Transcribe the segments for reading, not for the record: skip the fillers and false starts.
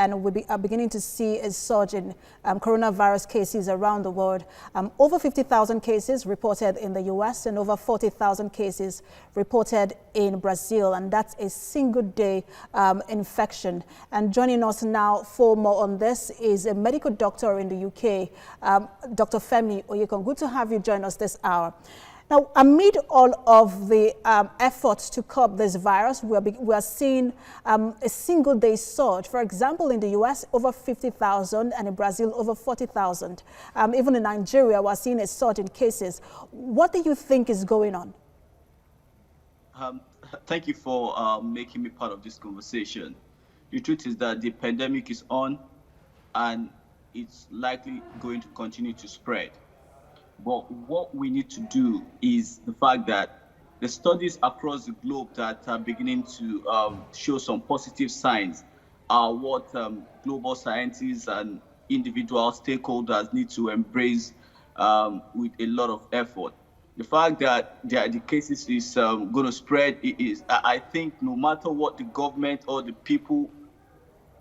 and we are beginning to see a surge in coronavirus cases around the world. Over 50,000 cases reported in the US and over 40,000 cases reported in Brazil, and that's a single-day infection. And joining us now for more on this is a medical doctor in the UK, Dr. Femi Oyekon. Good to have you join us this hour. Now, amid all of the efforts to curb this virus, we are seeing a single-day surge. For example, in the US, over 50,000, and in Brazil, over 40,000. Even in Nigeria, we're seeing a surge in cases. What do you think is going on? Thank you for making me part of this conversation. The truth is that the pandemic is on, and it's likely going to continue to spread. But what we need to do is the fact that the studies across the globe that are beginning to show some positive signs are what global scientists and individual stakeholders need to embrace with a lot of effort. The fact that the cases is going to spread is, I think, no matter what the government or the people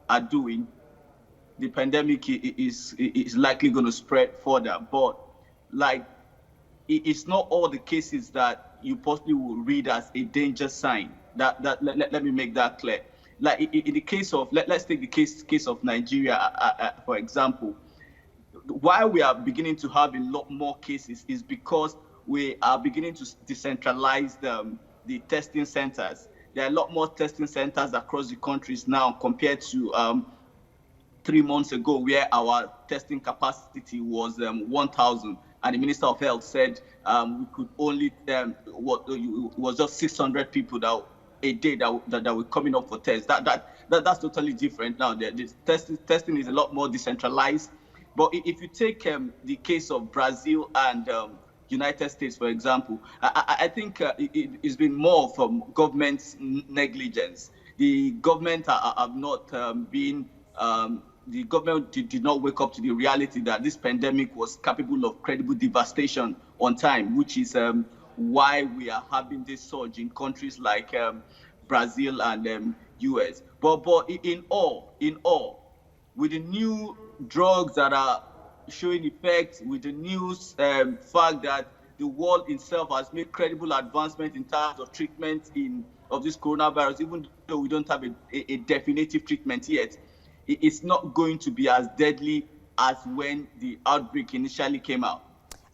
are doing, the pandemic is likely going to spread further. But like, it's not all the cases that you possibly will read as a danger sign. Let me make that clear. Like in the case of, let's take the case of Nigeria, for example. Why we are beginning to have a lot more cases is because we are beginning to decentralize the testing centers. There are a lot more testing centers across the countries now compared to 3 months ago, where our testing capacity was 1,000. And the Minister of Health said we could only, was just 600 people that a day that were coming up for tests. That's totally different now. The testing is a lot more decentralized. But if you take the case of Brazil and United States, for example, I think it's been more from government negligence. The government have not been the government did not wake up to the reality that this pandemic was capable of credible devastation on time, which is why we are having this surge in countries like Brazil and US. But in all, with the new drugs that are showing effects, with the new fact that the world itself has made credible advancement in terms of treatment of this coronavirus, even though we don't have a definitive treatment yet, it's not going to be as deadly as when the outbreak initially came out.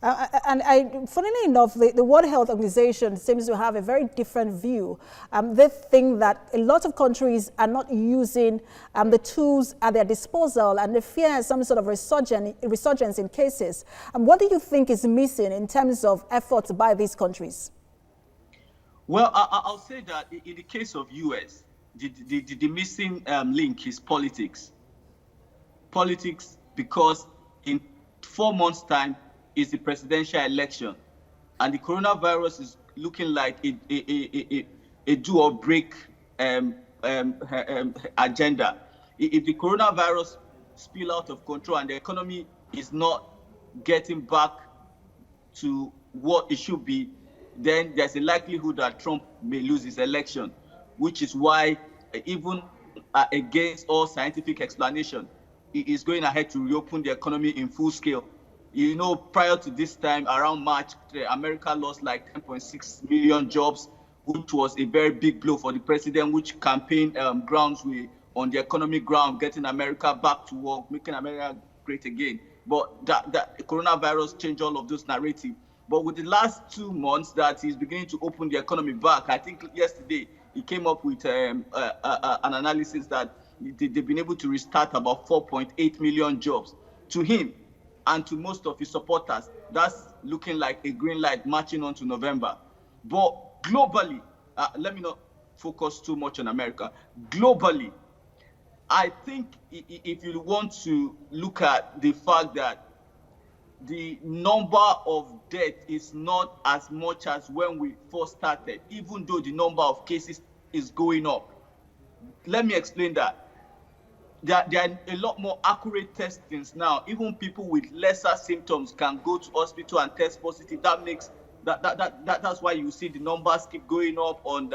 Funnily enough, the World Health Organization seems to have a very different view. They think that a lot of countries are not using the tools at their disposal, and they fear some sort of resurgence in cases. What do you think is missing in terms of efforts by these countries? Well, I'll say that in the case of US, the missing link is politics. Politics, because in 4 months' time is the presidential election, and the coronavirus is looking like a do or break agenda. If the coronavirus spill out of control and the economy is not getting back to what it should be, then there's a likelihood that Trump may lose his election, which is why, even against all scientific explanation, he is going ahead to reopen the economy in full scale. You know, prior to this time, around March, America lost like 10.6 million jobs, which was a very big blow for the president, which campaigned grounds on the economic ground, getting America back to work, making America great again. But that coronavirus changed all of those narratives. But with the last 2 months that he's beginning to open the economy back, I think yesterday he came up with an analysis that they've been able to restart about 4.8 million jobs. To him and to most of his supporters, that's looking like a green light marching on to November. But globally, let me not focus too much on America. Globally, I think if you want to look at the fact that the number of death is not as much as when we first started, even though the number of cases is going up. Let me explain that. There are a lot more accurate testings now. Even people with lesser symptoms can go to hospital and test positive. That's why you see the numbers keep going up on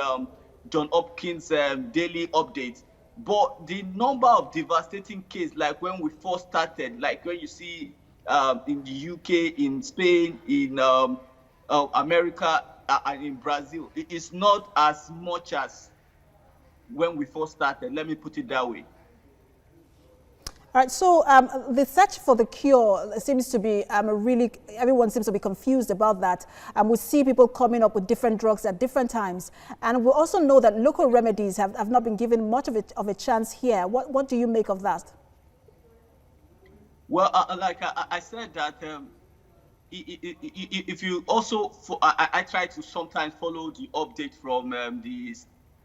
John Hopkins daily updates. But the number of devastating cases, like when we first started, like when you see in the UK, in Spain, in America, and in Brazil, it is not as much as when we first started. Let me put it that way. All right, so the search for the cure seems to be everyone seems to be confused about that. We see people coming up with different drugs at different times. And we also know that local remedies have not been given much of a chance here. What do you make of that? Well, like I said that if you also, I try to sometimes follow the update from the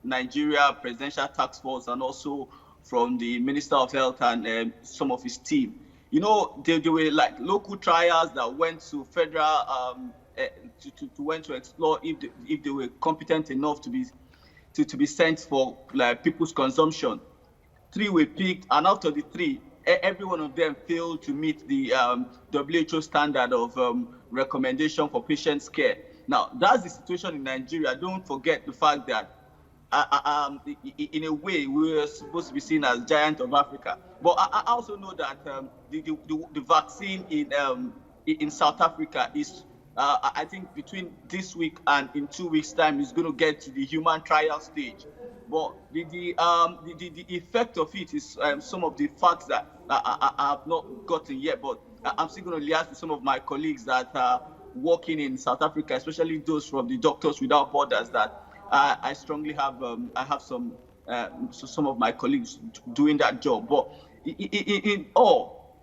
Nigeria Presidential Task Force and also from the Minister of Health and some of his team. You know, there were like local trials that went to federal to explore if they were competent enough to be sent for like people's consumption. 3 were picked, and out of the 3, every one of them failed to meet the WHO standard of recommendation for patient care. Now, that's the situation in Nigeria. Don't forget the fact that in a way, we were supposed to be seen as giant of Africa. But I also know that the vaccine in South Africa is, I think, between this week and in 2 weeks' time, is going to get to the human trial stage. But the effect of it is some of the facts that I have not gotten yet. But I'm still going to liaise with some of my colleagues that are working in South Africa, especially those from the Doctors Without Borders, that I strongly have. I have some of my colleagues doing that job. But in all,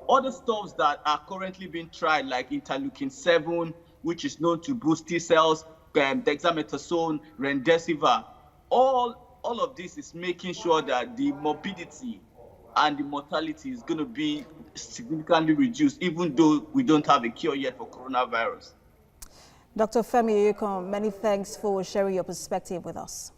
other stuffs that are currently being tried, like interleukin-7, which is known to boost T cells, dexamethasone, remdesivir, all of this is making sure that the morbidity and the mortality is going to be significantly reduced, even though we don't have a cure yet for coronavirus. Dr. Femi Oyekon, many thanks for sharing your perspective with us.